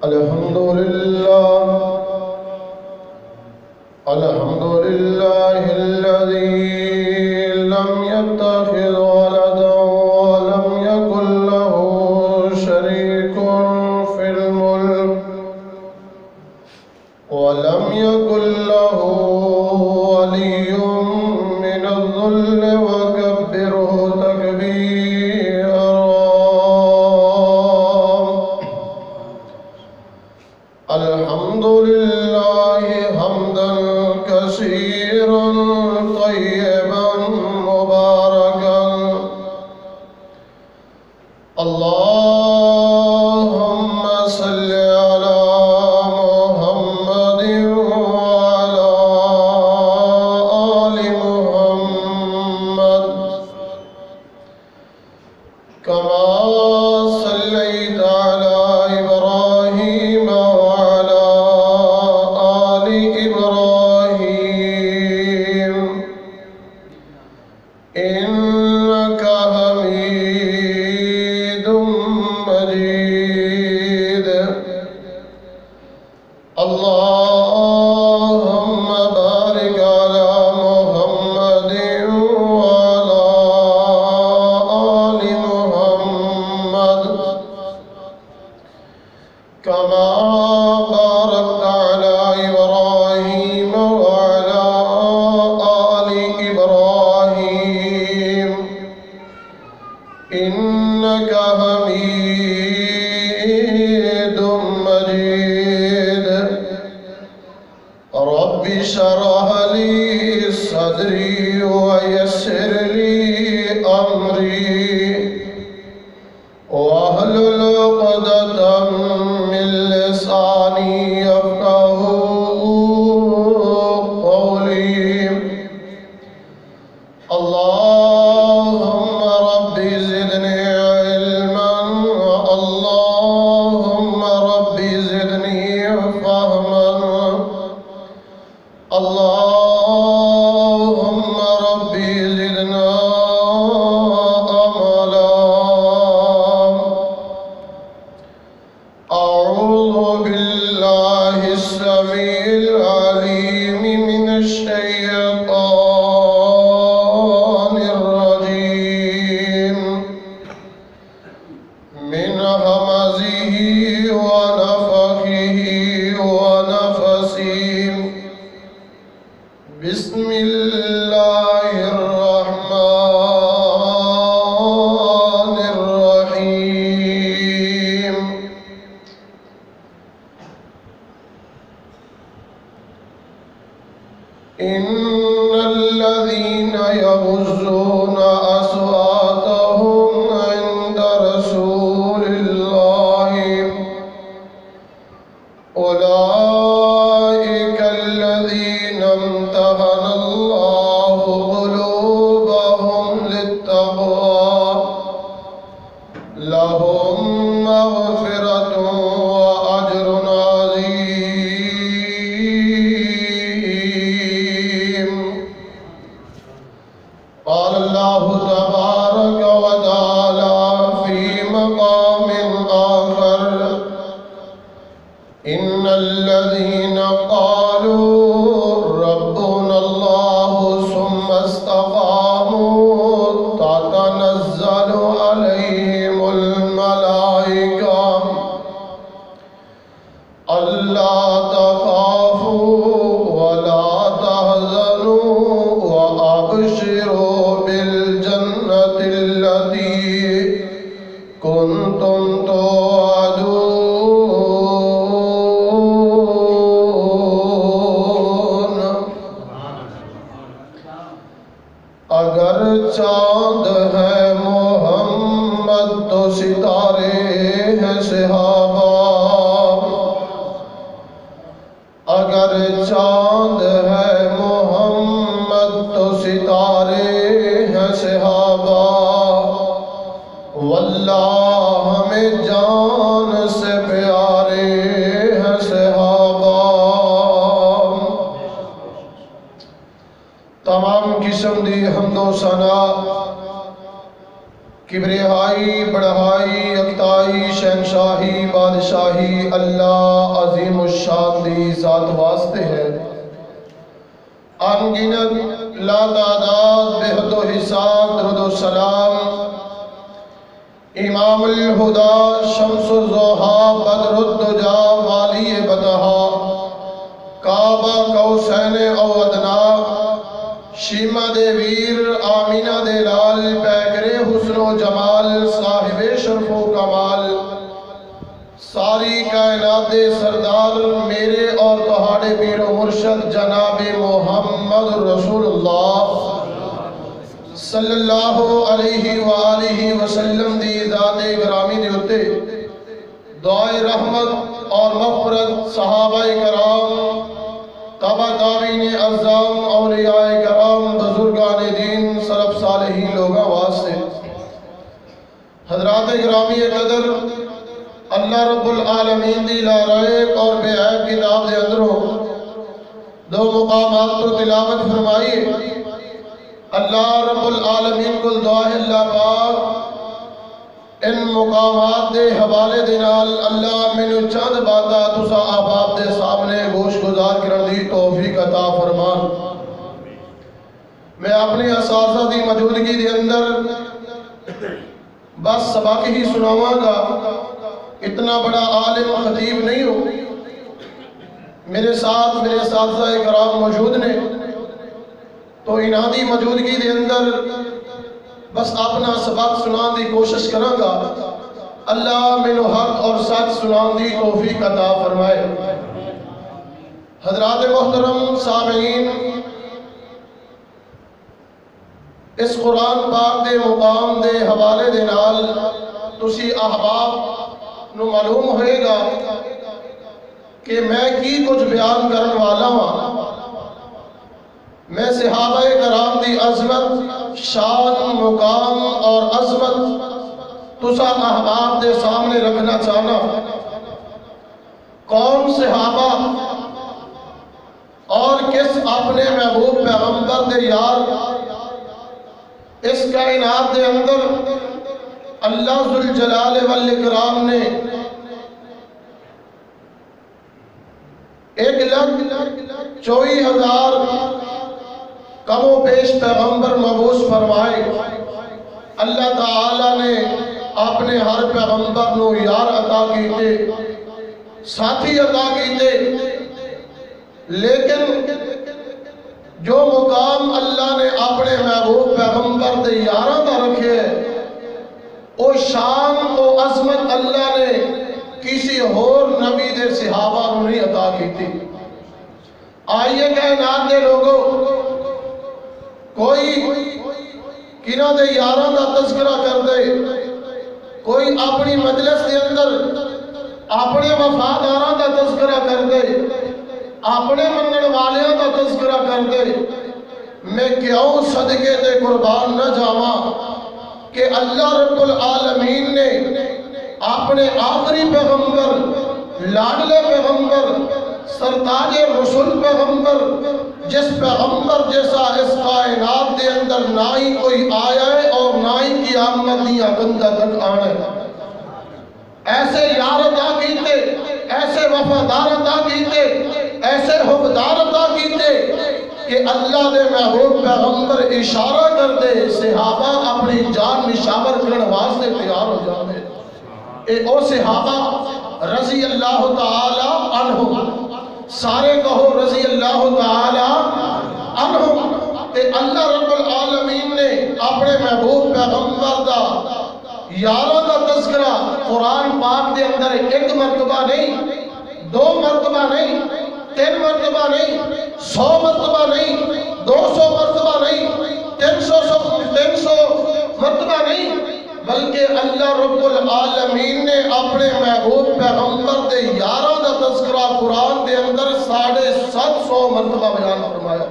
الحمد لله الذي لم يتخذ ولدا ولم يكن له شريك في الملك ولم يكن له ولي من الذل وكبره تكبيرا. الحمد لله حمدا كثيرا طيبا مباركا. اللهم صل على محمد وعلى آل محمد كما صليت على إبراهيم وعلى آل إبراهيم إنك حميد مجيد. اللهم بارك على محمد وعلى آل محمد كما باركت على إبراهيم وعلى آل إبراهيم إنك حميد مجيد. رب اشرح لي صدري ويسر لي أمري واحلل عقدة من لساني يفقهوا قولي. اللهم رب زدني علما اللهم رب زدني فهما اللهم رب زدنا أملا. أعوذ بالله السميع العليم من الشيطان الرجيم من همزه ونفخه ونفسه. بسم الله الرحمن الرحيم. إن الذين يغضون أصواتهم عند رسول الله أولئك الذين امتحن الله قلوبهم للتقوى لهم مغفرة وأجر عظيم. قال الله تبارك وتعالى في مقام آخر: إن الذين قالوا ربنا الله ثم استقاموا تتنزل عليهم الملائكة ألا تخافوا ولا تحزنوا وأبشروا بالجنة التي كنتم توعدون. اگر چاند ہے محمد تو ستارے ہیں صحابہ. اگر چاند ہے محمد تو ستارے ہیں صحابہ. واللہ ہمیں جان سے پیارے ہیں صحابہ. تمام قسم دی حمد و ثنا کبریائی بڑھائی یکتائی شہنشاہی بادشاہی اللہ عظیم الشان دی ذات واسطے ہے۔ انگنت لا تعداد بے حد و حساب درود و سلام امام الہدا شمس الضحیٰ بدر الدجا والی بطحا کعبہ قوسین او ادنا شیمہ دے ویر آمینہ دے لال پیکرے حسن و جمال صاحب شرف و کمال ساری کائنات دے سردار میرے اور تہاڑے پیر و مرشد جناب محمد رسول اللہ صلی اللہ علیہ وآلہ وسلم دی ذات گرامی دے ہوتے دعائے رحمت اور مغفرت صحابہ کرام تابع تابعین اعظام اولیاء کرام بزرگان دین سلف صالحین لوگاں واسطے حضرات گرامی قدر اللہ رب العالمین دی لا ریب اور بے عیب کتاب دے اندروں دو مقامات پر تلاوت فرمائیے۔ اللہ رب العالمین کو دعا ہے اللہ پاک ان مقامات دے حوالے دینال اللہ میں چند باتا تسا آباب دے سامنے گوش گزار کرن دی توفیق عطا فرمان۔ میں اپنی اساتذہ دی موجودگی دے اندر بس سبق ہی سناواں گا، اتنا بڑا عالم خطیب نہیں ہوں۔ میرے ساتھ میرے اساتذہ کرام موجود نے تو انہاں موجودگی دے اندر بس اپنا سبق سنان دی کوشش کراں گا۔ اللہ مینوں حق اور سچ سنان دی توفیق عطا فرمائے۔ حضرات محترم سامعین، اس قرآن پاک دے مقام دے حوالے دے نال تسی احباب نو معلوم ہوئے گا کہ میں کی کچھ بیان کرن والا ہوں۔ میں صحابہ کرام دی عظمت شان مقام اور عظمت تسا احباب دے سامنے رکھنا چاہنا۔ کون صحابہ اور کس اپنے محبوب پیغمبر دے یار اس کائنات دے اندر اللہ ذوالجلال والاکرام نے 1,24,000 کم و بیش پیغمبر مبعوث فرمائے۔ اللہ تعالیٰ نے اپنے ہر پیغمبر نو یار عطا کیتے، ساتھی عطا کیتے، لیکن جو مقام اللہ نے اپنے محبوب پیغمبر دے یاراں دا رکھے او شان او عظمت اللہ نے کسی اور نبی دے صحابہ نو نہیں عطا کیتی۔ آئیے کائنات دے لوگوں، کوئی کنہ دے یاراں دا تذکرہ کر دے، کوئی اپنی مجلس دے اندر اپنے وفاداراں دا تذکرہ کر دے، اپنے منن والیاں دا تذکرہ کر دے، میں کیوں صدقے دے قربان نہ جاواں کہ اللہ رب العالمین نے اپنے آخری پیغمبر لاڈلے پیغمبر سرتاج رسول پیغمبر جس پیغمبر جیسا اس کائنات دے اندر نہ ہی کوئی آیا ہے اور نہ ہی قیامت دیا گندہ تک آنا ہے، ایسے یار عطا کیتے، ایسے وفادار عطا کیتے، ایسے حقدار عطا کیتے کہ اللہ دے محبوب پیغمبر اشارہ کر دے صحابہ اپنی جان نشاور کرن واسطے تیار ہو جاندے۔ اے او صحابہ رضی اللہ تعالی عنہم، سارے کہو رضی اللہ تعالی عنہم۔ تے اللہ رب العالمین نے اپنے محبوب پیغمبر دا یاروں دا تذکرہ قرآن پاک دے اندر 1 مرتبہ نہیں، 2 مرتبہ نہیں، 3 مرتبہ نہیں، 100 مرتبہ نہیں، 200 مرتبہ نہیں، 300 مرتبہ نہیں، بلکہ اللہ رب العالمین نے اپنے محبوب پیغمبر دے یاروں دا تذکرہ قرآن دے اندر 750 مرتبہ بیان فرمایا۔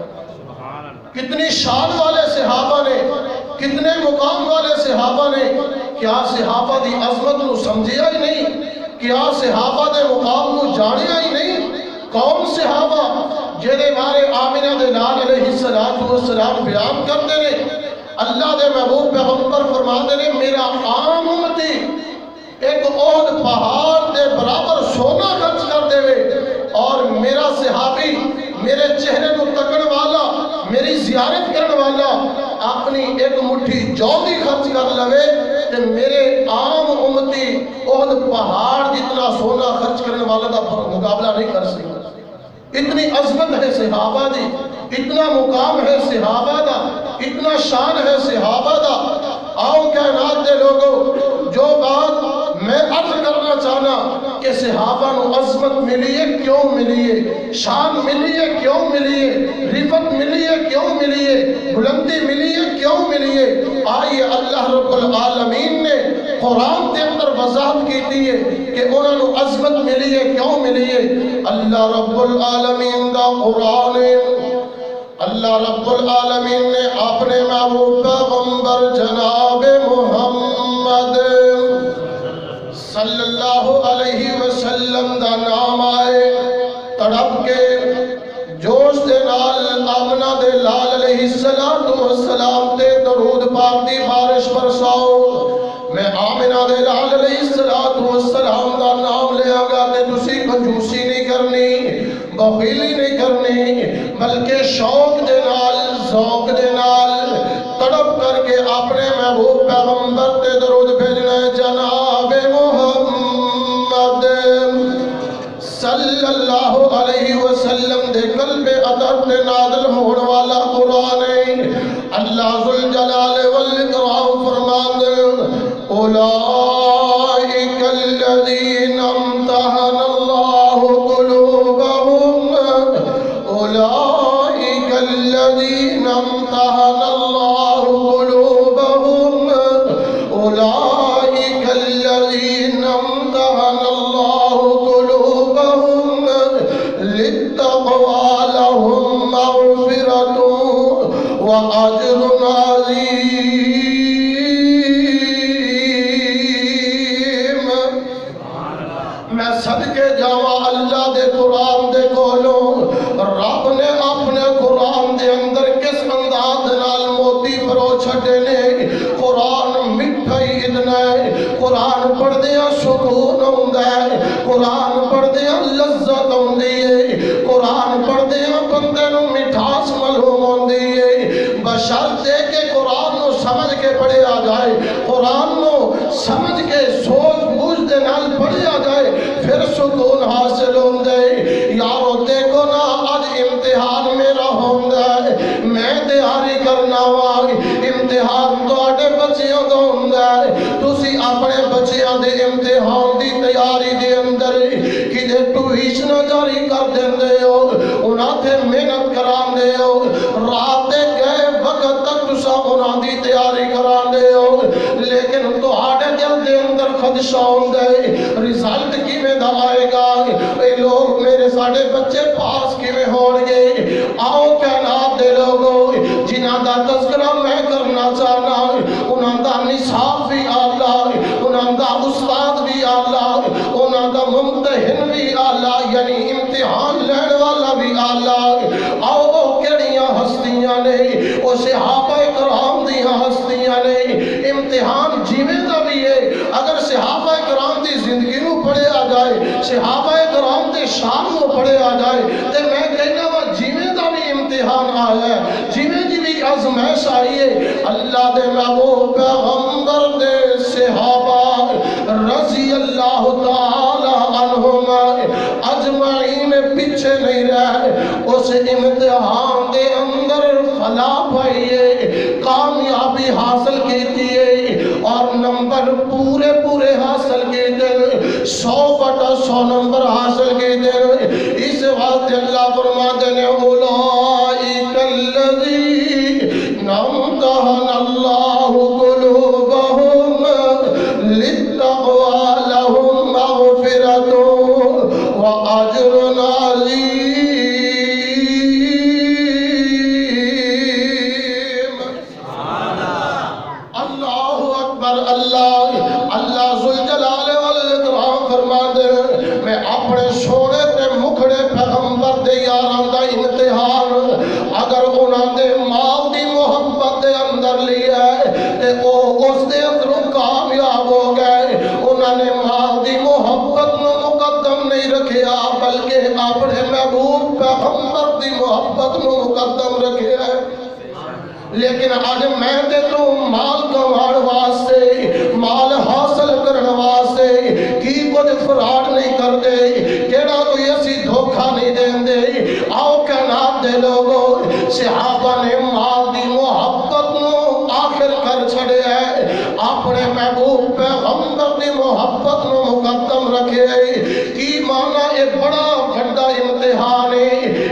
کتنی شان والے صحابہ نے، کتنے مقام والے صحابہ نے، کیا صحابہ دی عظمت نو سمجھیا ہی نہیں؟ کیا صحابہ دے مقام نو جانیا ہی نہیں؟ کون صحابہ جہدے بارے آمینہ دے لال علیہ السلام بیان کرتے ہیں؟ اللہ دے محبوب پیغمبر فرماتے ہیں میرا عام امتی ایک احد پہاڑ دے برابر سونا خرچ کر دے وے اور میرا صحابی میرے چہرے کو تکڑ والا میری زیارت کرن والا اپنی ایک مٹھی جو بھی خرچ کر لوے کہ میرے عام امتی احد پہاڑ جتنا سونا خرچ کرنے والا دا مقابلہ نہیں کر سکتا۔ اتنی عظمت ہے صحابہ دی، اتنا مقام ہے صحابہ دا، اتنا شان ہے صحابہ دا۔ آؤ کائنات دے لوگوں، جو بات میں عرض کرنا چاہنا کہ صحابہ نو عظمت ملی ہے کیوں ملی ہے، شان ملی ہے کیوں ملی ہے، رفت ملی ہے کیوں ملی ہے، بلندی ملی ہے کیوں ملی ہے۔ آئیے اللہ رب العالمین نے قرآن کے اندر وضاحت کی تھی ہے کہ انہوں نے عظمت ملی ہے کیوں ملی ہے۔ اللہ رب العالمین دا قرآن، اللہ رب العالمین نے اپنے محبوب پیغمبر جناب محمد صلی اللہ علیہ وسلم دا نام آئے تڑپ کے جوش دے نال آمنہ دے لال علیہ السلام تے درود پاک دی بارش برساؤ۔ میں آمنہ دے لال علیہ السلام دا نام لے آگا کہ تسی کنجوسی نہیں کرنی، بخیلی نہیں کرنی، بلکہ شوق دے نال، ذوق دے نال تڑپ کر کے اپنے محبوب پیغمبر تے درود بھیجنا ہے۔ جناب محمد صلی اللہ علیہ وسلم دے قلب ادب تے نازل ہونے والا قرآن ہے۔ اللہ ذوالجلال والاکرام فرماندے اولئک الذین امتحن اللہ قلوبہم، اولئک الذین امتحن اللہ قلوبہم، اولئک الذین امتحن اللہ قلوبہم للتقوی لہم مغفرۃ وأجر عظیم۔ میں صدقے جاواں اللہ دے قرآن دے کولوں، رب نے اپنے قرآن دے اندر کس انداز نال موتی پرو چھٹے نے۔ قرآن مٹھا ہی اتنا ہے، قرآن پڑھ دیا سکون ہوندہ ہے، قرآن پڑھ دیا لذت ہوندی ہے، قرآن پڑھ دیا بندے نو مٹھاس معلوم ہوندی ہے۔ بشرطے کہ قرآن نو سمجھ کے پڑھے آ جائے، قرآن نو سمجھ کے سوچ بوجھ دے نال پڑھے آ جائے، پھر سکون حاصل ہوندے۔ یارو دیکھو نا آج امتحان میرا ہوندہ ہے، میں تیاری کرنا ہوا، امتحان تو آٹے بچیاں دا ہوندہ ہے۔ تسی اپنے بچیاں دے امتحان دی تیاری دے اندر کی دے ٹویشن جاری کر دیں دے ہو، انہاں تھے محنت کران دے ہو، رات دے گئے وقت تک تسا انہاں دی تیاری کران دے ہو، لیکن تو آٹے دل دے اندر خدشہ ہوندے رزلٹ کی میں دا آئے گا، اے لوگ میرے ساڑھے بچے پاس کی میں ہون گے۔ آؤ کائنات دے لوگوں، جنہاں دا تذکرہ میں کرنا چاہنا، انہاں دا نصاب بھی آلہ، انہاں دا استاد بھی آلہ، انہاں دا ممتحن بھی آلہ، یعنی امتحان لین والا بھی آلہ۔ آؤ وہ کیڑیاں ہستیاں نے، وہ صحابہ کرام دیاں ہستیاں نے۔ امتحان جیویں دا بھی ہے، اگر صحابہ کرام دی زندگی نو پڑھے آ جائے، صحابہ کرام دے شان نو پڑھے آ جائے، تے میں کہنا وا جیویں دا بھی امتحان آیا ہے، جیویں دی بھی آزمائش آئی ہے۔ اللہ دے محبوب پیغمبر دے صحابہ رضی اللہ تعالی عنہم اجمعین پیچھے نہیں رہے، اس امتحان دے اندر فلاح پائیے، کامیابی حاصل کیتی ہے اور نمبر پورے پورے حاصل کیتے، 100/100 نمبر حاصل کیتے۔ اس وقت اللہ فرماتے ہیں اولئک الذین امتحن اللہ قلوبہم للتقوی لہم مغفرۃ وأجر عظیم۔ اللہ اکبر۔ اللہ ذوالجلال والاکرام فرماتے ہیں میں اپنے سونے تے مکھڑے پیغمبر دے یاراں دا امتحان اگر انہاں دے مال دی محبت دے اندر لیا مقدم نہیں رکھیا بلکہ اپنے محبوب پیغمبر دی محبت نو مقدم رکھیا ہے لیکن آج میں تے تو مال کماڑ واسطے مال حاصل کرن واسطے کی کچھ فراڈ نہیں کر دے کیڑا کوئی ایسی دھوکہ نہیں دین دے آؤ کائنات دے لوگوں صحابہ نے مال دی محبت نو آخر کر چھڑے ہے اپنے محبوب پیغمبر دی محبت نو مقدم رکھے کی مانا اے بڑا بڑا امتحان ہے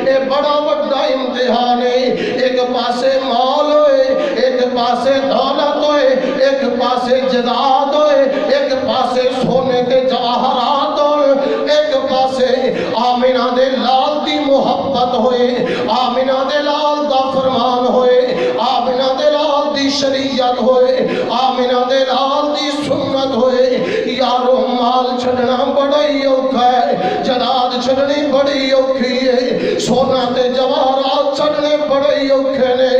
اے بڑا بڑا امتحان ہے ایک پاسے مال ہوئے ایک پاسے دولت ہوئے ایک پاسے جداد ہوئے ایک پاسے سونے کے جواہرات ہوئے ایک پاسے آمینہ دے لال دی محبت ہوئے آمینہ دے لال دا فرمان ہوئے آمینہ دے لال دی شریعت ہوئے آمینہ دے لال دی سنت ہوئے یارو مال چھڑنا بڑی اوکھا ہے جداد چھڑنی بڑی اوکھی ہے سونا تے جواہرات چھڑنے بڑی اوکھے نے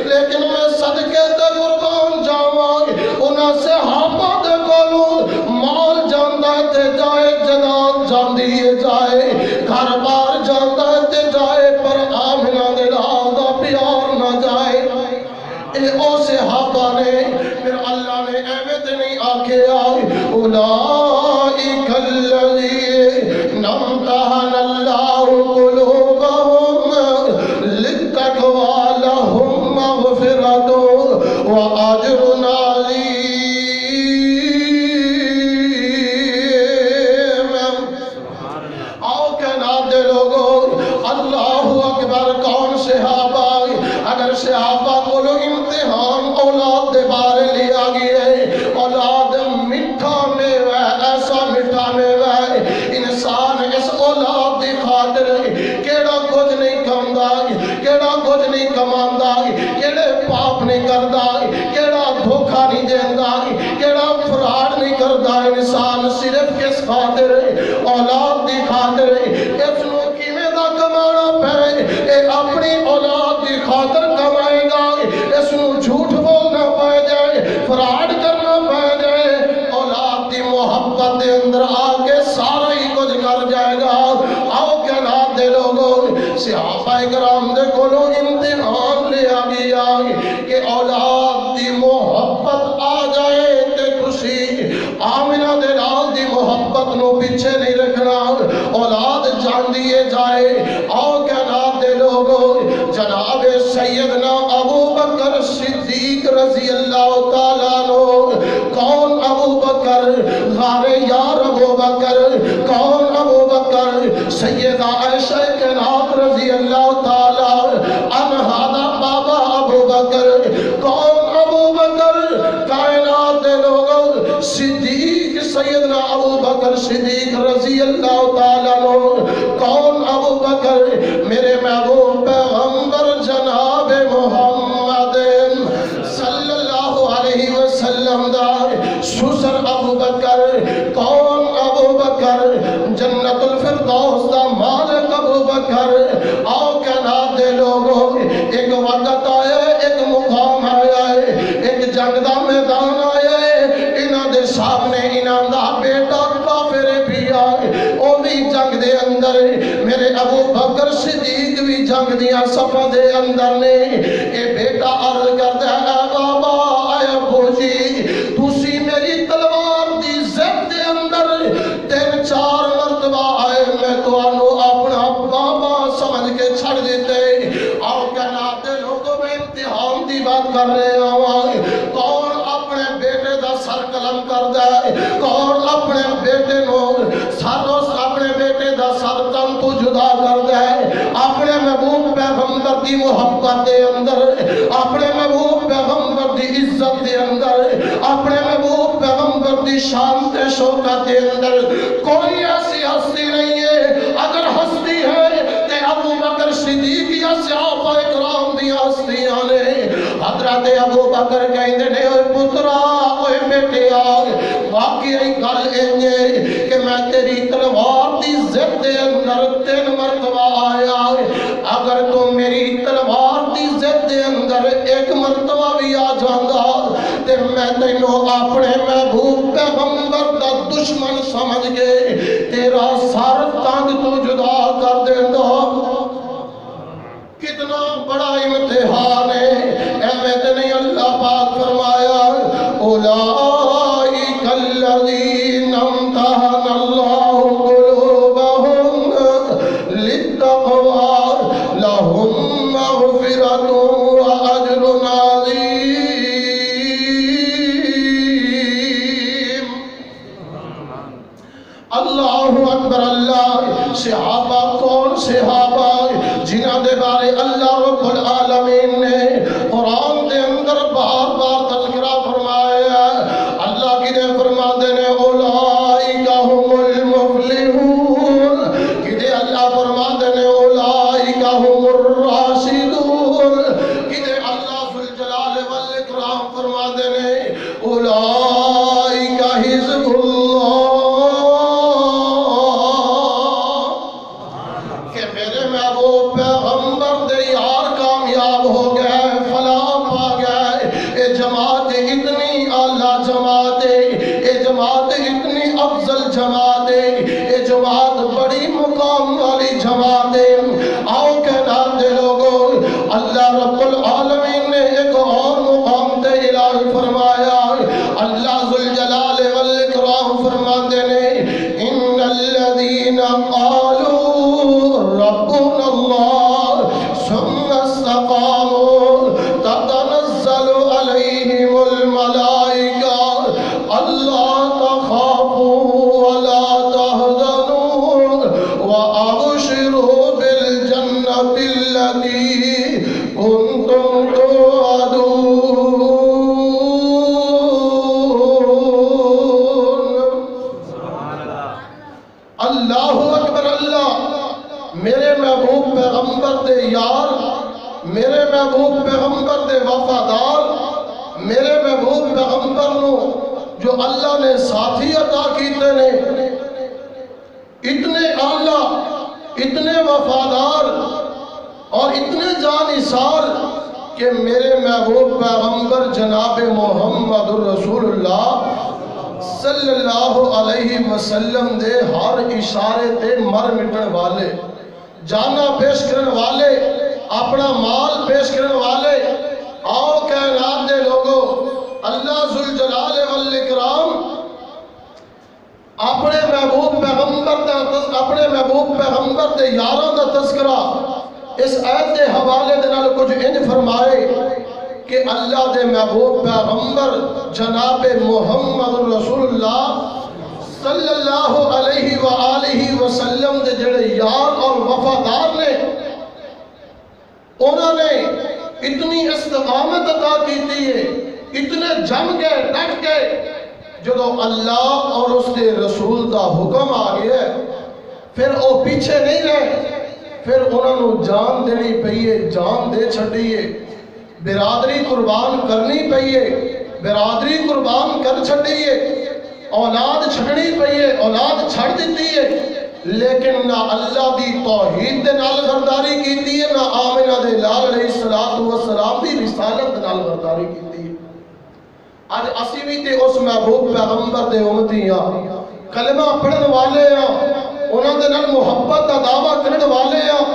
لیکن میں صدقے تے قربان جاواں انہاں صحابہ دے کولوں مال جاندا تے جائے جداد جاندی جائے گھر بار جاندا تے جائے پر آمنہ دے لال دا پیار نہ جائے اے او صحابہ نے پھر اللہ نے ایویں تے نہیں آکھیا اولئک الذین امتحن اللہ قلوبہم للتقوی لہم مغفرۃ وأجر عظیم آؤ کائنات دے لوگوں اللہ اکبر کون صحابہ اگر صحابہ کو لو امتحان اولاد دے بارے لیا گئے اولاد مٹھا میوہ ایسا مٹھا میوہ انسان اس اولاد دی خاطر کیڑا کچھ نہیں کھاندا کیڑا کچھ نہیں کماندا کیڑے پاپ نہیں کردا کیڑا دھوکہ نہیں دیندا کیڑا فراڈ نہیں کردا انسان صرف کس خاطر اولاد دی خاطر اس نو کیویں دا کمانا پے اے اپنی اولاد دی خاطر کمائے گا اس نو جھوٹ بولنا پے جائے فراڈ کرنا پے جائے اولاد دی محبت دے اندر آ کے سارا ہی کچھ کر جائے گا آؤ کائنات دے لوگوں صحابہ کرام دے کولوں امتحان لیا گیا کہ اولاد دی محبت آ جائے تے تسی آمنہ دے لال دی محبت نو پیچھے نہیں رکھنا اولاد جان دیے جائے آؤ کائنات دے لوگوں جناب سیدنا ابو بکر صدیق رضی اللہ تعالیٰ عنہ کون ابو بکر غار یار ابو بکر کون ابو بکر سیدہ عائشہ کائنات رضی اللہ تعالیٰ عنہا دا بابا ابو بکر کون ابو بکر کائنات دے لوگوں صدیق سیدنا ابو بکر صدیق رضی اللہ تعالیٰ عنہ کون ابو بکر میرے محبوب پیغمبر جناب محمد صلی اللہ علیہ وسلم دا سسر ابو بکر کون ابو بکر جنت الفردوس دا مالک ابو بکر آؤ کائنات دے لوگوں ایک وقت آیا ہے ایک مقام آیا ہے ایک جنگ دا میدان آیا ہے انہاں دے سامنے انہاں دا بیٹا کافر بھی آئے او بھی جنگ دے اندر میرے ابو بکر صدیق بھی جنگ دیا صفحہ دے اندر نے اے بیٹا عرض کرتا ہے بابا اے ابو جی تسی میری تلوار دی زد دے اندر 3-4 مرتبہ آئے میں تو آنو اپنا بابا سمجھ کے چھڑ دیتے آؤ کائنات دے لوگوں میں امتحان دی بات کر رہے ہیں کون اپنے بیٹے دا سر قلم کر دے کون اپنے بیٹے نو سروس اپنے بیٹے دا سر تن تو جدا کر دے اپنے محبوب پیغمبر دی محبت دے اندر اپنے محبوب پیغمبر دی عزت دے اندر اپنے محبوب پیغمبر دی شان تے شوکت دے اندر کوئی ایسی ہستی نہیں ہے اگر ہستی ہے تے ابو بکر صدیق یا صحابہ اکرام دی ہستیاں نے حضرت ابو بکر کہندے نے اوے پترا اوے بیٹے واقعی گل انجے کہ میں تیری تلوار دی زد دے اندر 3 مرتبہ آیا اگر تو میری تلوار دی زد دے اندر 1 مرتبہ بھی آ جاندا تے میں تینوں اپنے محبوب پیغمبر دا دشمن سمجھ کے تیرا سارا امتحان ہے، ایویں تے نہیں اللہ پاک فرمایا اولئک الذین امتحن اللہ قلوبہم للتقوی لہم مغفرۃ واجر عظیم۔ اللہ اکبر اللہ۔ صحابہ کون صحابہ جنہاں دے بارے اللہ رب العالمین نے قرآن دے اندر بار بار تذکرہ فرمایا۔ اللہ کی دے فرما دینے اولئک هم المفلحون، کی دے اللہ فرما دینے اولئک هم الراشدون، کی دے اللہ ذوالجلال والاکرام فرما دینے اولئک حزب اللہ، کہ میرے محبوب پیغمبر دے یار کامیاب ہو گئے، فلاح پا گئے۔ اے جماعت اتنی اعلیٰ جماعت ہے، اے جماعت اتنی افضل جماعت ہے، اے جماعت بڑی مقام والی جماعت ہے۔ آؤ کائنات دے لوگوں، اللہ رب العالمین نے ایک اور مقام تے اعلان فرمایا۔ اللہ ذوالجلال والاکرام فرماتے ہیں ان الذین قالوا ربنا اللہ ثم استقاموا تتنزل علیہم الملائکہ اللہ تخافوا ولا تحزنوا وابشروا بالجنة التي كنتم توعدون۔ اللہ اکبر اللہ۔ میرے محبوب پیغمبر دے یار، میرے محبوب پیغمبر دے وفادار، میرے محبوب پیغمبر نو جو اللہ نے ساتھی عطا کیتے نے، اتنے اعلیٰ، اتنے وفادار اور اتنے جانثار کہ میرے محبوب پیغمبر جناب محمد الرسول اللہ صلی اللہ علیہ وسلم دے ہر اشارے تے مر مٹن والے، جانا پیش کرن والے، اپنا مال پیش کرن والے۔ آؤ کائنات دے لوگوں، اللہ ذوالجلال والاکرام اپنے محبوب پیغمبر دے یاراں دا تذکرہ اس آیت دے حوالے دے نال کچھ انج فرمائے کہ اللہ دے محبوب پیغمبر جناب محمد رسول اللہ صلی اللہ علیہ وآلہ وسلم دے جڑے یار اور وفادار نے، انہوں نے اتنی استقامت عطا کیتی ہے، اتنے جم گئے، ڈٹ گئے، جدو اللہ اور اس کے رسول دا حکم آ گیا پھر وہ پیچھے نہیں رہے، پھر انہوں نے جان دینی پئیے، جان دے چھڑیے، برادری قربان کرنی پئیے، برادری قربان کر چھڑیے، اولاد چھڑنی پئیے، اولاد چھڑ دیتی ہے، لیکن نہ اللہ دی توحید دے نال غرداری کیتی ہے، نہ آمنہ دے لال علیہ السلام دی رسالت دے نال غرداری کیتی ہے۔ آج اسی بھی تے اس محبوب پیغمبر دے امتی ہاں، کلمہ پڑھن والے ہاں، انہوں دے نال محبت دا دعویٰ کرن والے ہاں،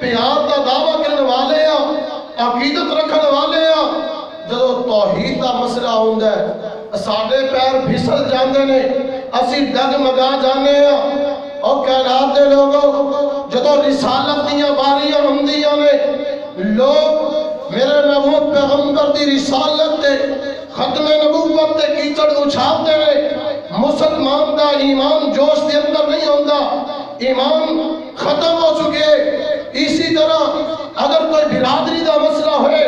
پیار دا دعویٰ کرن والے ہاں، عقیدت رکھن والے ہاں، جدو توحید دا مسئلہ ہوندہ ہے ساڑھے پیر پھسل جاندے نے، اسی ڈگ مگا جانے ہاں۔ اور کائنات دے لوگوں، جدو رسالت دیاں باریاں ہوندیاں نے، لوگ میرے محبوب پیغمبر دی رسالت تے ختم نبوت تے کیچڑ اچھاپ دے رہے، مسلمان دا ایمان جوش دے اندر نہیں ہوندہ، ایمان ختم ہو چکے۔ اسی طرح اگر کوئی برادری دا مسئلہ ہوئے،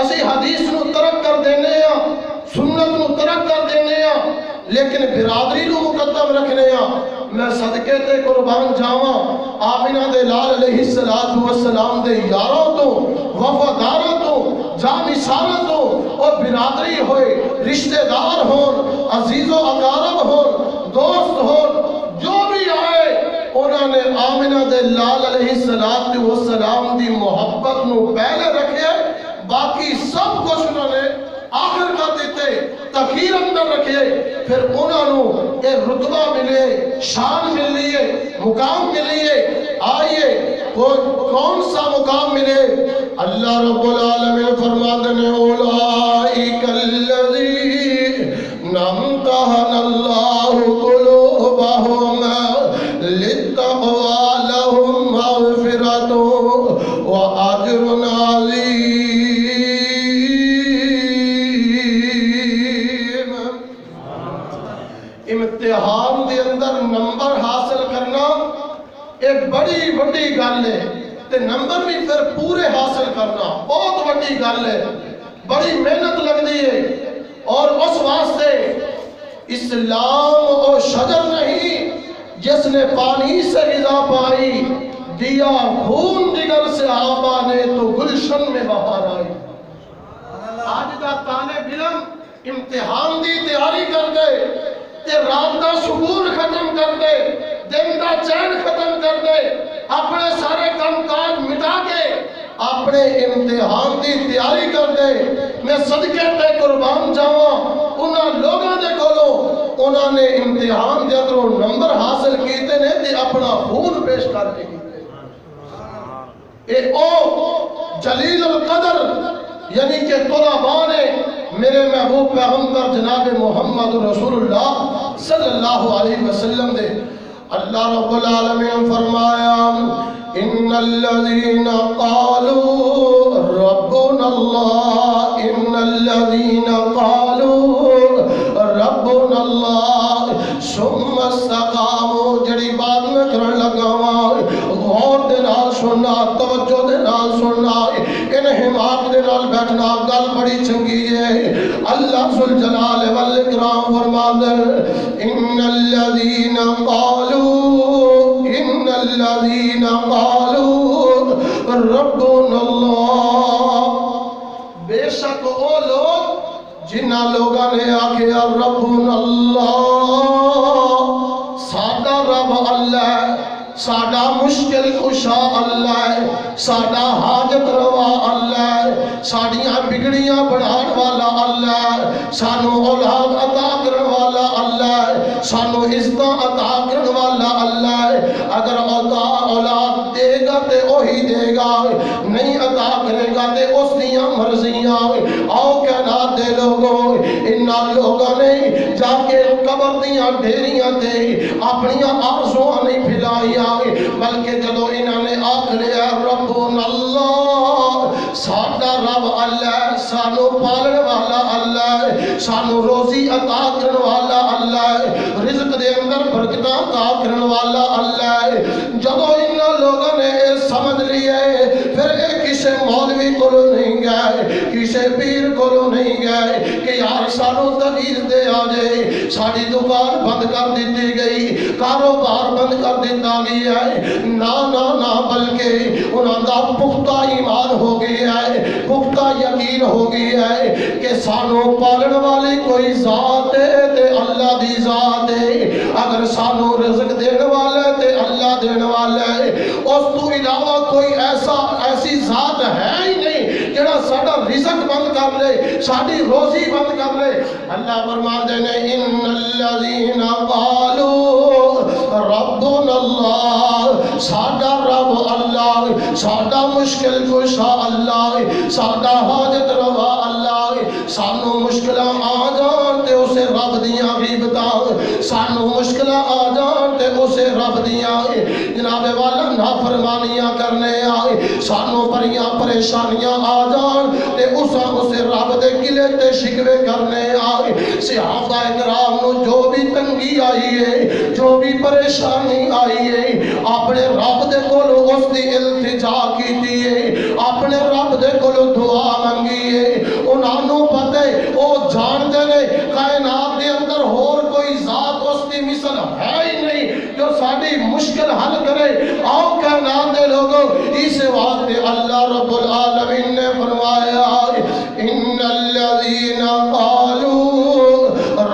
اسی حدیث نو ترک کر دینے ہیں، سنت نو ترک کر دینے ہیں، لیکن برادری نو مقدم رکھنے ہیں۔ میں صدقے تے قربان جاواں آمنہ دے لال علیہ السلام دے یاروں تو، وفاداروں تو، جانثاروں تو، اور برادری ہوئے، رشتہ دار ہون، عزیز و اقارب ہون، دوست ہون، جو بھی آئے انہوں نے آمنہ دے لال علیہ السلام دی محبت نو پہلے رکھے، باقی سب کچھ انہوں نے آخر کر دیتے، تخیر اندر رکھے، پھر انہوں نے ایک رتبہ ملے، شان ملیے، مقام ملیے۔ آئیے کون سا مقام ملے؟ اللہ رب العالمین فرماتے ہیں اولئک الذین امتحن اللہ قلوبہم للتقوی لہم مغفرۃ واجر عظیم۔ امتحان دے اندر نمبر حاصل کرنا ایک بڑی بڑی گل ہے، تے نمبر بھی پھر پورے حاصل کرنا بہت بڑی گل ہے، بڑی محنت لگتی ہے۔ اور اس واسطے اسلام وہ شجر نہیں جس نے پانی سے غذا پائی، دیا خون جگر سے آبا نے تو گلشن میں بہار آئی۔ آج دا طالب علم امتحان دی تیاری کر دے تے رات دا سکون ختم کر دے، دن دا چین ختم کر دے، اپنے سارے کام کاج مٹا کے اپنے امتحان دی تیاری کر دے۔ میں صدقے تے قربان جاواں انہاں لوگاں دے کولوں انہاں نے امتحان دے اندروں نمبر حاصل کیتے نے تے اپنا خون پیش کر کے کیتے۔ اے او جلیل القدر یعنی کہ طلباء نے میرے محبوب پیغمبر جناب محمد رسول اللہ صلی اللہ علیہ وسلم دے اللہ رب العالمین فرمایا ان الذین قالوا ربنا اللہ، ان الذین قالوا ربنا اللہ ثم استقاموا، جڑی بات میں کرن لگا غور دے نال سننا، توجہ دے نال سننا، انہماک دے نال بیٹھنا، گل بڑی چنگی ہے۔ اللہ ذوالجلال والاکرام فرماتے ان الذین قالوا، ان الذین قالوا ربنا اللہ، بے شک وہ لوگ جنہ لوگاں نے آکھیا ربنا اللہ، ساڈا رب اللہ، ساڈا مشکل کشا اللہ، ساڈا حاجت روا اللہ، ساڑیاں بگڑیاں بڑھان والا اللہ، سانو اولاد عطا کرن والا اللہ، سانو عزت عطا کرن والا اللہ۔ اگر عطا اولاد دے گا تے وہی دے گا، نہیں عطا کرے گا تے اس دیاں مرضیاں۔ آؤ کہنا دے لوگوں انہاں لوگاں نے جا کے قبر دیاں ڈھیریاں تے اپنیاں آرزواں نہیں پھیلائیاں، بلکہ جدو انہوں نے آکھیا ربنا اللہ، ساڈا رب اللہ، سانو پالن والا اللہ، سانو روزی عطا کرن والا اللہ، رزق دے اندر برکتاں عطا کرن والا اللہ۔ جدو انہاں لوگوں نے سمجھ لیے پھر کسے مولوی کو نہیں گئے، کسے پیر کو نہیں گئے کہ یار سانو تغیر دے آجے، ساری دکان بند کر دیتی گئی، کاروبار بند کر دیتا گیا ہے، نا نا نا، بلکہ انہاں دا پختہ ایمان ہو گیا ہے، پختہ یقین ہو گیا ہے کہ سانو پالن والی کوئی ذات ہے تے اللہ دی ذات ہے، اگر سانو رزق دین والا تے اللہ دین والا ہے، اس تو علاوہ کوئی ایسی ذات ہے ہی نہیں جڑا ساڈا رزق بند کر لے، ساڈی روزی بند کر لے۔ اللہ فرماتے ہیں ان الذین قالوا ربنا اللہ، ساڈا رب اللہ، ساڈا مشکل کشا اللہ، ساڈا حاجت روا اللہ، سانو مشکلاں آ جان تے اسے رب دیاں غیبتاں، سانو مشکلاں آ جان تے اسے رب دیاں جناب والا نافرمانیاں کرنے آئے، سانو بڑیاں پریشانیاں آ جان تے اسے رب دے گلے تے شکوے کرنے آئے۔ صحابہ کرام نو جو بھی تنگی آئی ہے، جو بھی پریشانی آئی ہے، اپنے رب دے کولو اس دی التجا کیتی ہے، اپنے رب دے کولو دعا منگی ہے۔ انہاں نو پتہ ہے او جان دے نے کائنات دے اندر اور کوئی ذات اس دی مثل ہے ہی نہیں جو ساڈی مشکل حل کرے۔ آؤ کہنا دے لوگوں اس واسطے اللہ رب العالمین نے فرمایا ان الذین قالوا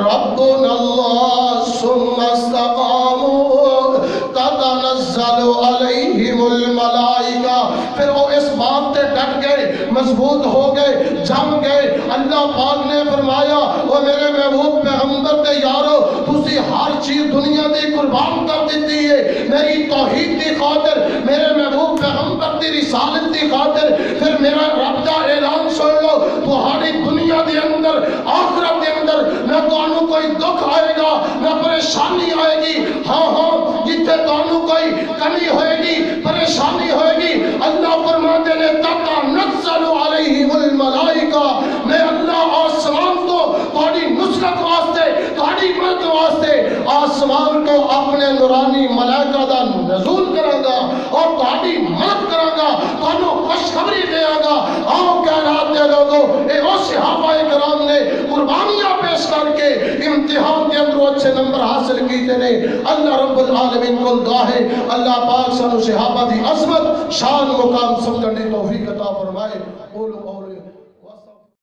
ربنا اللہ ثم استقاموا تتنزل علیہم الملائکہ، پھر وہ اس بات تے ڈٹ گئے، مضبوط ہو گئے، جم گئے۔ اللہ پاک نے فرمایا وہ میرے محبوب پیغمبر تے یارو تسی ہر چیز دنیا دی قربان کر دیتی ہے میری توحید دی خاطر، میرے محبوب پیغمبر دی رسالت دی خاطر پھر میرا رب دا اعلان سن لو تہاڈی دنیا دے اندر آخرت دے اندر نہ تانوں کوئی دکھ آئے گا نہ پریشانی آئے گی ہاں ہاں جتھے تانوں کوئی کمی ہوئے گی پریشانی ہوئے گی اللہ فرماتے نے تتنزل علیہم الملائکہ میں اللہ آسمان تو تہاڈی نصرت واسطے تہاڈی مدد واسطے آسمان تو اپنے نورانی ملائکہ دا نزول کراں گا اور تہاڈی مدد کراں گا تانوں خوشخبری دیاں گا آؤ کائنات دے لوگو اے او صحابہ کرام نے قربانیاں پیش کر کے امتحان کے اندر اچھے نمبر حاصل کیتے نے اللہ رب العالمین کو دعا ہے اللہ پاک سانو صحابہ دی عظمت شان مقام سمجھنے توفیق عطا فرمائے